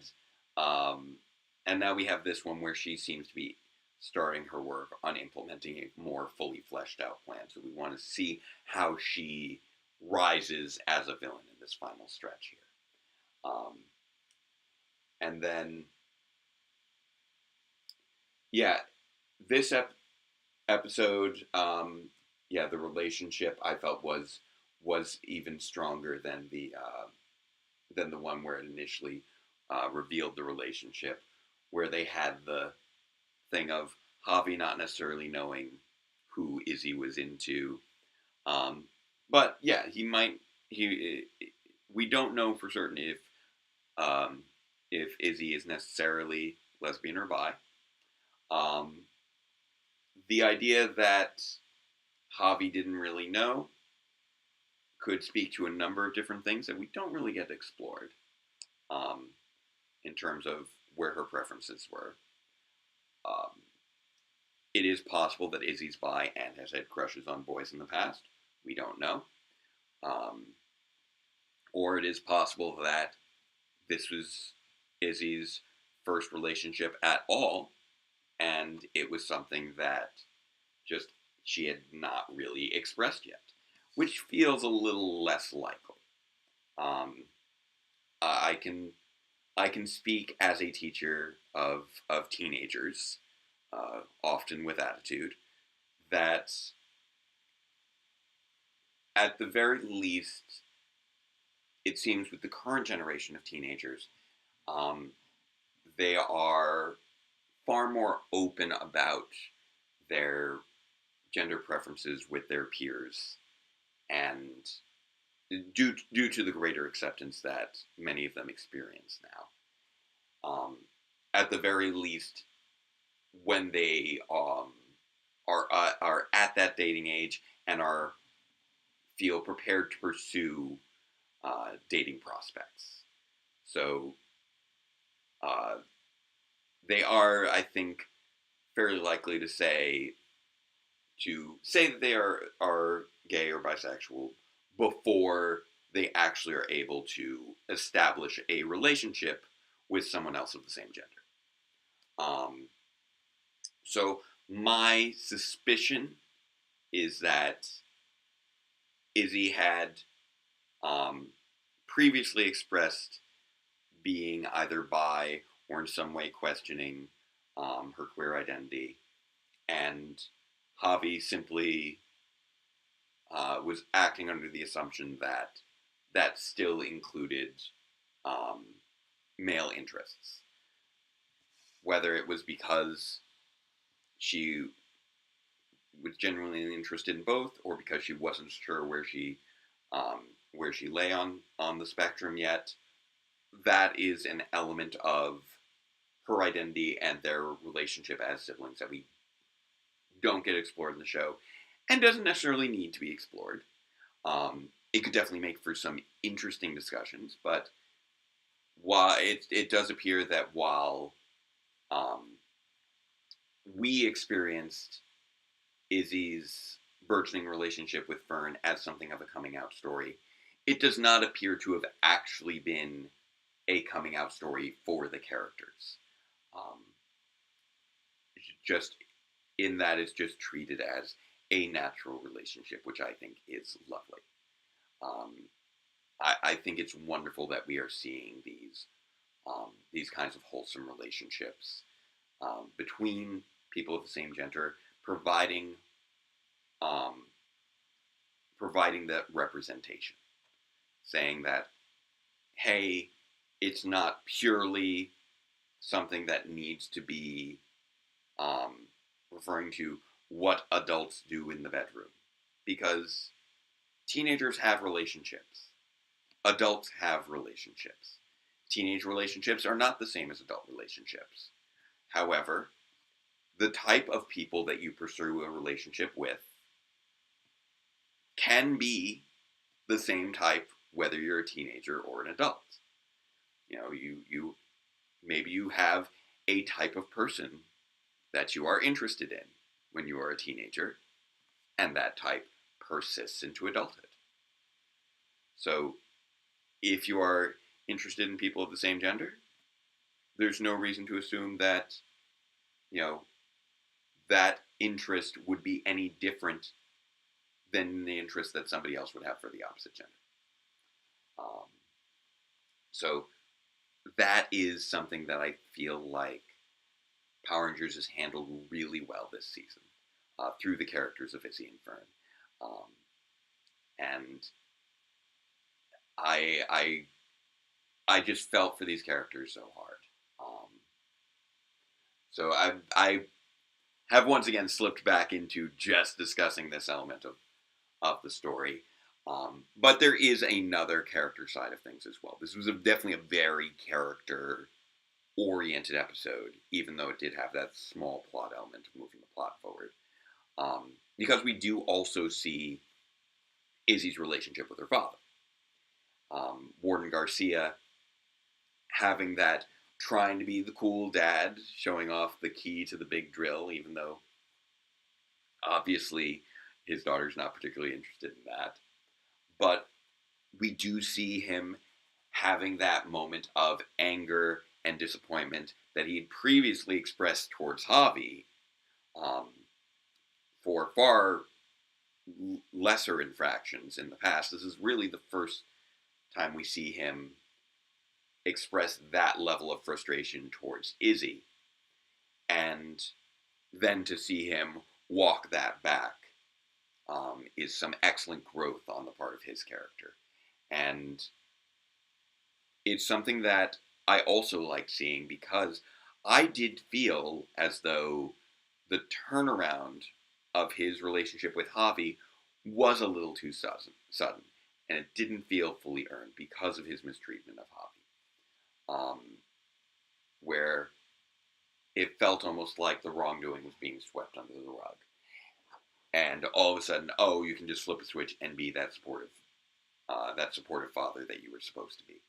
and now we have this one where she seems to be starting her work on implementing a more fully fleshed out plan. So we want to see how she rises as a villain in this final stretch here. And then, yeah, this episode, the relationship I felt was even stronger than the one where it initially revealed the relationship, where they had the thing of Javi not necessarily knowing who Izzy was into, but yeah, we don't know for certain if Izzy is necessarily lesbian or bi. The idea that Javi didn't really know could speak to a number of different things that we don't really get explored, in terms of where her preferences were. It is possible that Izzy's bi and has had crushes on boys in the past. We don't know. Or it is possible that this was Izzy's first relationship at all, and it was something that just she had not really expressed yet, which feels a little less likely. I can speak as a teacher of teenagers, often with attitude, that at the very least, it seems with the current generation of teenagers, they are far more open about their gender preferences with their peers, and due to the greater acceptance that many of them experience now. At the very least, when they are at that dating age and feel prepared to pursue dating prospects. So they are, I think, fairly likely to say that they are gay or bisexual before they actually are able to establish a relationship with someone else of the same gender. So My suspicion is that Izzy had previously expressed being either bi or in some way questioning her queer identity, and Javi simply was acting under the assumption that that still included um, male interests, whether it was because she was genuinely interested in both, or because she wasn't sure um, where she lay on the spectrum yet. That is an element of her identity and their relationship as siblings that we don't get explored in the show, and doesn't necessarily need to be explored. It could definitely make for some interesting discussions, but while it does appear that while um, we experienced Izzy's burgeoning relationship with Fern as something of a coming out story, it does not appear to have actually been a coming out story for the characters. Um, just in that it's just treated as a natural relationship, which I think is lovely. Um, I think it's wonderful that we are seeing these kinds of wholesome relationships between people of the same gender, providing um, providing that representation, saying that, hey, it's not purely something that needs to be um, referring to what adults do in the bedroom, because teenagers have relationships, adults have relationships. Teenage relationships are not the same as adult relationships. However, the type of people that you pursue a relationship with can be the same type whether you're a teenager or an adult. You know, you maybe you have a type of person that you are interested in when you are a teenager, and that type persists into adulthood. So, if you are interested in people of the same gender, there's no reason to assume that, you know, that interest would be any different than the interest that somebody else would have for the opposite gender. Um, so that is something that I feel like Power Rangers has handled really well this season through the characters of Izzy and Fern. Um, and I, I, I just felt for these characters so hard. Um, so I have once again slipped back into just discussing this element of the story. But there is another character side of things as well. This was definitely a very character oriented episode, even though it did have that small plot element of moving the plot forward. Because we do also see Izzy's relationship with her father. Warden Garcia having that, trying to be the cool dad, showing off the key to the big drill, even though obviously his daughter's not particularly interested in that. But we do see him having that moment of anger and disappointment that he had previously expressed towards Javi um, for far lesser infractions in the past. This is really the first time we see him express that level of frustration towards Izzy. And then to see him walk that back is some excellent growth on the part of his character. And it's something that I also like seeing, because I did feel as though the turnaround of his relationship with Javi was a little too sudden, and it didn't feel fully earned because of his mistreatment of Javi, where it felt almost like the wrongdoing was being swept under the rug, and all of a sudden, oh, you can just flip a switch and be that supportive father that you were supposed to be.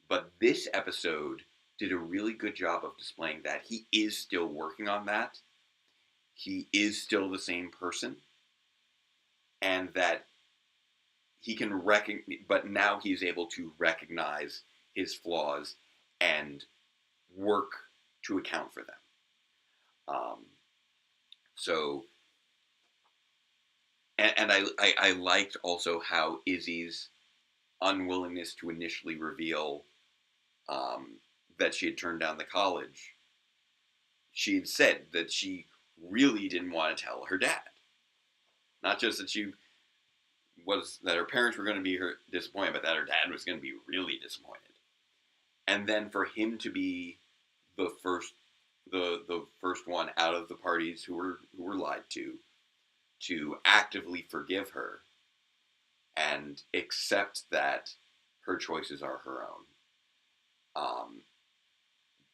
But this episode did a really good job of displaying that he is still working on that. He is still the same person. And that he can but now he's able to recognize his flaws and work to account for them. So, and I liked also how Izzy's unwillingness to initially reveal um, that she had turned down the college. She had said that she really didn't want to tell her dad. Not just that she was that her parents were going to be her disappointed, but that her dad was going to be really disappointed. And then for him to be the first the first one out of the parties who were lied to actively forgive her and accept that her choices are her own.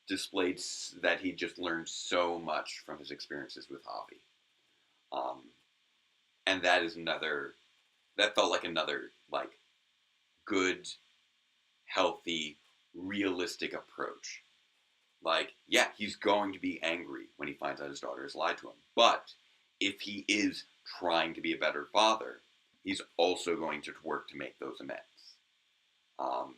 Displayed that he just learned so much from his experiences with Javi. Um, and that is another, that felt like another, like, good, healthy, realistic approach. Like, yeah, he's going to be angry when he finds out his daughter has lied to him. But if he is trying to be a better father, he's also going to work to make those amends. Um,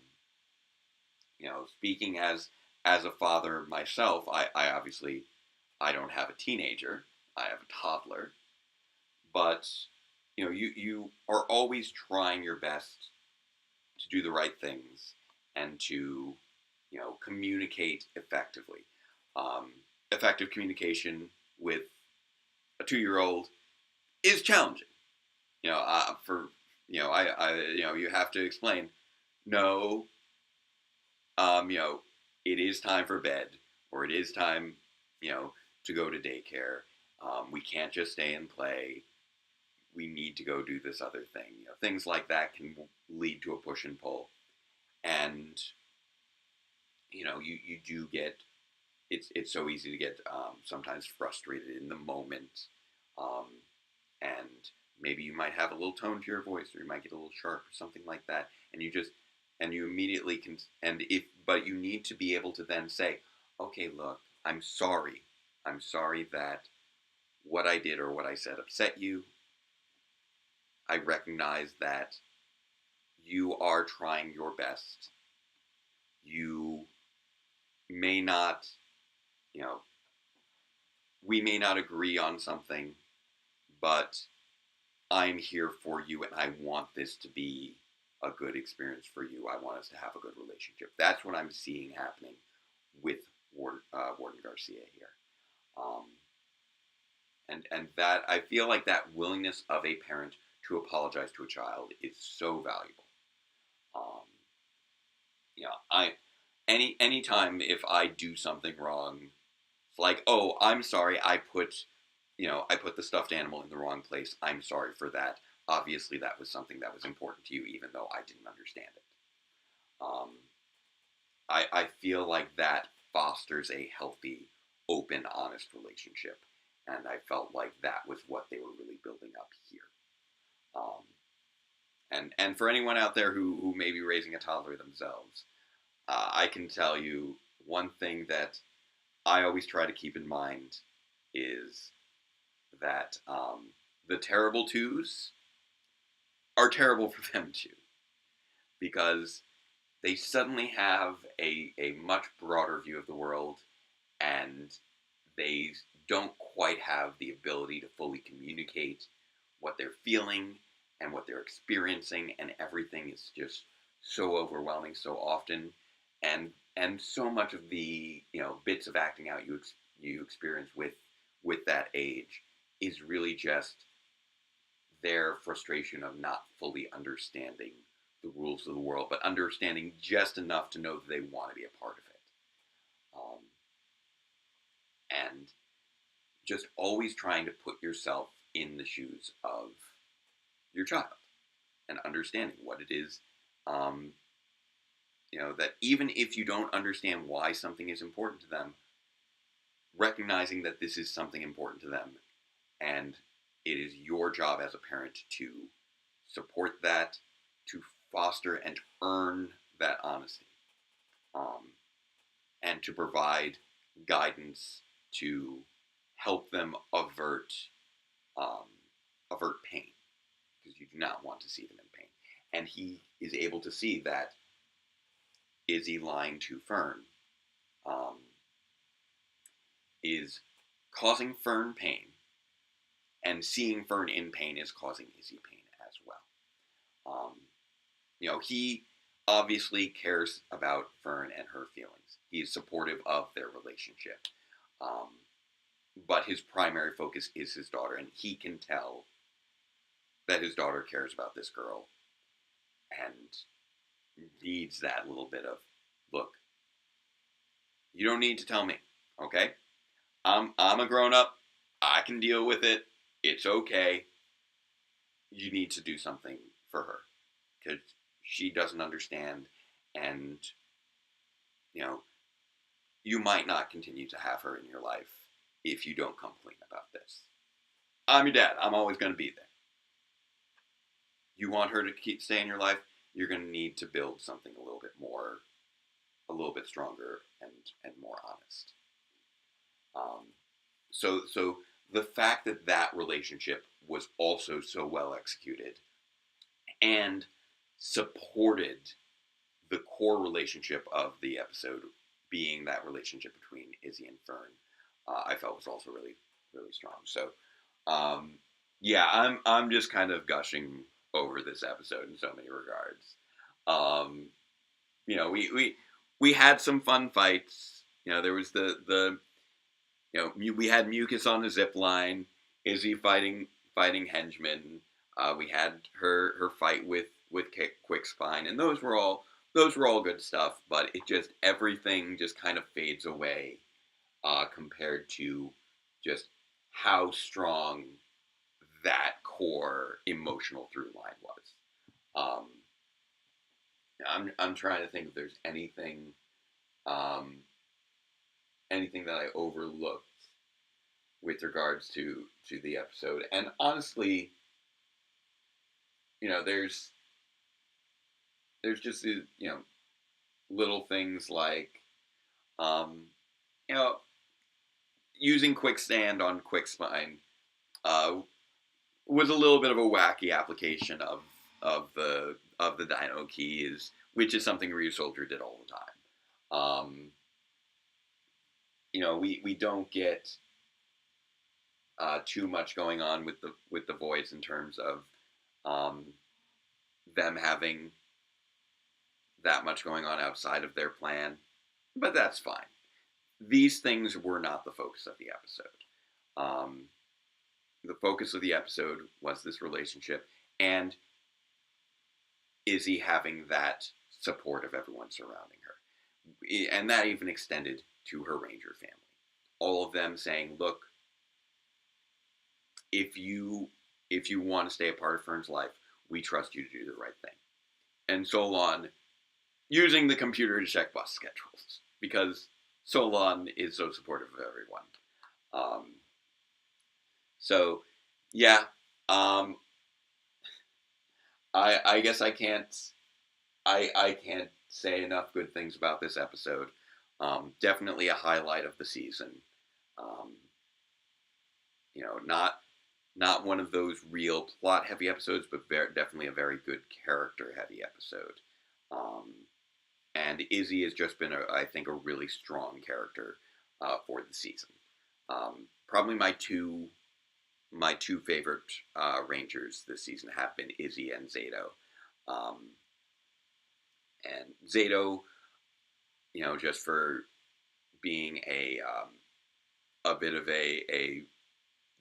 Speaking as a father myself, I obviously I don't have a teenager. I have a toddler, but you are always trying your best to do the right things and to communicate effectively. Um, Effective communication with a 2-year-old is challenging. For you have to explain. No, um, you know, it is time for bed, or it is time, to go to daycare. We can't just stay and play. We need to go do this other thing. Things like that can lead to a push and pull, and you do get it's so easy to get sometimes frustrated in the moment, um, and maybe you might have a little tone to your voice, or you might get a little sharp, or something like that, and you immediately can, but you need to be able to then say, okay, look, I'm sorry that what I did or what I said upset you. I recognize that you are trying your best. You may not, you know, we may not agree on something, but I'm here for you and I want this to be a good experience for you. I want us to have a good relationship. That's what I'm seeing happening with Warden Garcia here. Um, and that I feel like that willingness of a parent to apologize to a child is so valuable. Um, I any time if I do something wrong, it's like, oh, I'm sorry, I put the stuffed animal in the wrong place. I'm sorry for that. Obviously, that was something that was important to you, even though I didn't understand it. Um, I feel like that fosters a healthy, open, honest relationship, and I felt like that was what they were really building up here. Um, and for anyone out there who may be raising a toddler themselves, I can tell you one thing that I always try to keep in mind is that the terrible twos are terrible for them too, because they suddenly have a much broader view of the world, and they don't quite have the ability to fully communicate what they're feeling and what they're experiencing, and everything is just so overwhelming so often, and so much of the bits of acting out you experience with that age is really just their frustration of not fully understanding the rules of the world, but understanding just enough to know that they want to be a part of it. And just always trying to put yourself in the shoes of your child and understanding what it is, um, that even if you don't understand why something is important to them, recognizing that this is something important to them, and it is your job as a parent to support that, to foster and earn that honesty, um, and to provide guidance to help them um, avert pain, because you do not want to see them in pain. And he is able to see that Izzy lying to Fern um, is causing Fern pain, and seeing Fern in pain is causing Izzy pain as well. He obviously cares about Fern and her feelings. He's supportive of their relationship. Um, but his primary focus is his daughter, and he can tell that his daughter cares about this girl and needs that little bit of, look, you don't need to tell me, okay? I'm a grown up. I can deal with it. It's okay. You need to do something for her because she doesn't understand, and you might not continue to have her in your life if you don't come clean about this. I'm your dad. I'm always going to be there. You want her to stay in your life, you're going to need to build something a little bit stronger and more honest. So the fact that relationship was also so well executed and supported the core relationship of the episode being that relationship between Izzy and Fern, I felt was also really, really strong. So, yeah, I'm just kind of gushing over this episode in so many regards. We had some fun fights. There was the we had Mucus on the zip line, Izzy fighting henchmen. We had her fight with Quick Spine, and those were all good stuff. But everything just kind of fades away compared to just how strong that core emotional through line was. I'm trying to think if there's anything that I overlooked with regards to the episode. And honestly, there's just little things like using Quickstand on Quickspine was a little bit of a wacky application of the Dino keys, which is something Ryu Soldier did all the time. We don't get too much going on with the voids in terms of them having that much going on outside of their plan, but that's fine. These things were not the focus of the episode. The focus of the episode was this relationship and Izzy having that support of everyone surrounding her. And that even extended to her Ranger family. All of them saying, look, if you want to stay a part of Fern's life, we trust you to do the right thing. And Solon using the computer to check bus schedules because Solon is so supportive of everyone. So, yeah, I guess I can't say enough good things about this episode. Definitely a highlight of the season. Not one of those real plot heavy episodes, but definitely a very good character heavy episode. And Izzy has just been, I think, a really strong character for the season. Probably my two favorite Rangers this season have been Izzy and Zato. And Zato, just for being a bit of a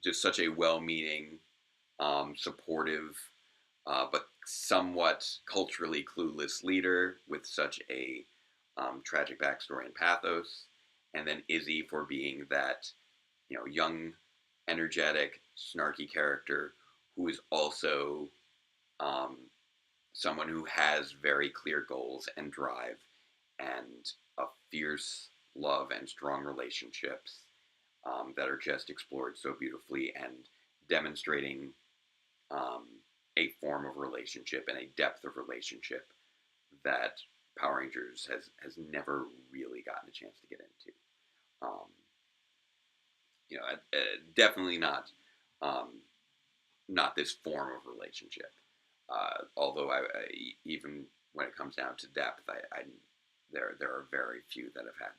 just such a well-meaning, supportive, but somewhat culturally clueless leader with such a tragic backstory and pathos. And then Izzy for being that, young, energetic, snarky character who is also someone who has very clear goals and drive and a fierce love and strong relationships that are just explored so beautifully and demonstrating a form of relationship and a depth of relationship that Power Rangers has never really gotten a chance to get into. Definitely not this form of relationship. Although I even when it comes down to depth, there are very few that have had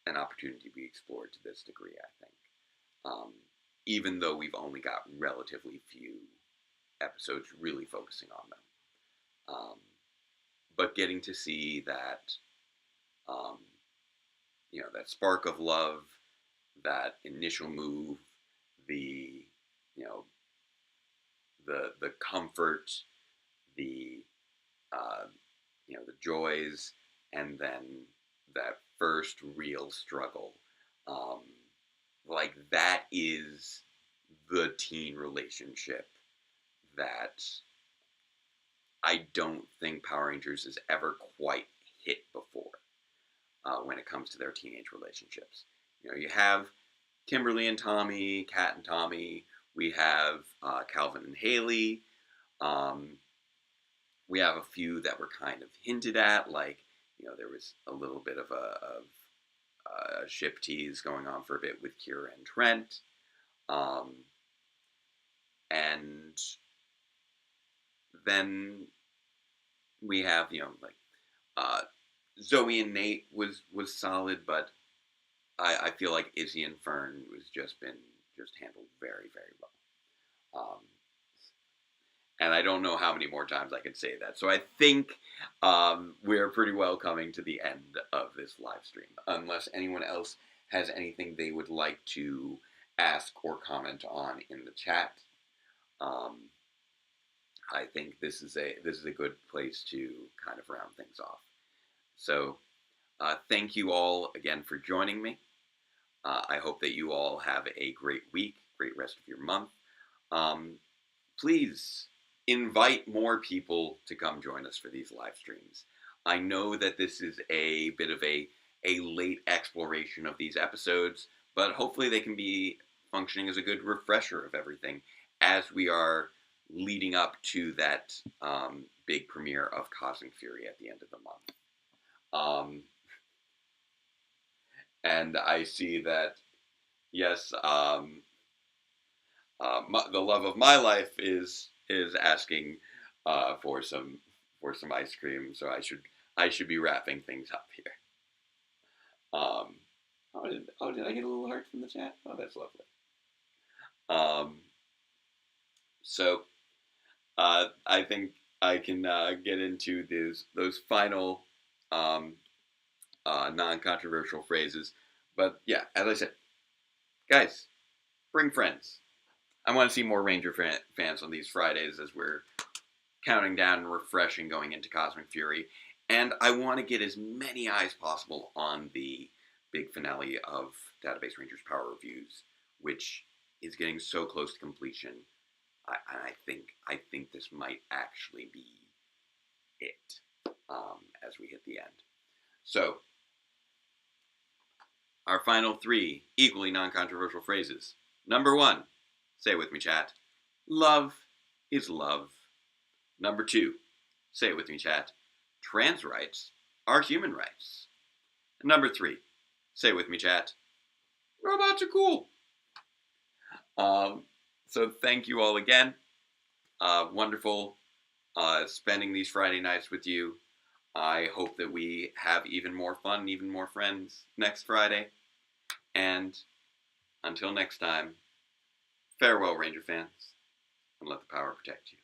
an opportunity to be explored to this degree. I think even though we've only got relatively few episodes really focusing on them. But getting to see that, that spark of love, that initial move, the, you know, the comfort, the, the joys, and then that first real struggle. Like that is the teen relationship that I don't think Power Rangers has ever quite hit before when it comes to their teenage relationships. You have Kimberly and Tommy, Kat and Tommy. We have Calvin and Haley. We have a few that were kind of hinted at, like, there was a little bit of a ship tease going on for a bit with Kira and Trent. And then we have, Zoe and Nate was solid, but I feel like Izzy and Fern was just handled very, very well. And I don't know how many more times I could say that. So I think we're pretty well coming to the end of this live stream. Unless anyone else has anything they would like to ask or comment on in the chat, I think this is a good place to kind of round things off. So thank you all again for joining me. I hope that you all have a great week, great rest of your month. Please invite more people to come join us for these live streams. I know that this is a bit of a late exploration of these episodes, but hopefully they can be functioning as a good refresher of everything as we are leading up to that big premiere of Cosmic Fury at the end of the month. And I see that, yes, the love of my life is asking for some ice cream, so I should be wrapping things up here. Did I get a little heart from the chat? Oh, that's lovely. So I think I can get into those final non-controversial phrases. But yeah, as I said, guys, bring friends. I want to see more Ranger fans on these Fridays as we're counting down and refreshing going into Cosmic Fury. And I want to get as many eyes possible on the big finale of Database Rangers Power Reviews, which is getting so close to completion. I think this might actually be it as we hit the end. So, our final 3 equally non-controversial phrases. Number 1, say it with me, chat. Love is love. Number 2, say it with me, chat. Trans rights are human rights. Number 3, say it with me, chat. Robots are cool. So thank you all again. Wonderful spending these Friday nights with you. I hope that we have even more fun, even more friends next Friday. And until next time, farewell, Ranger fans, and let the power protect you.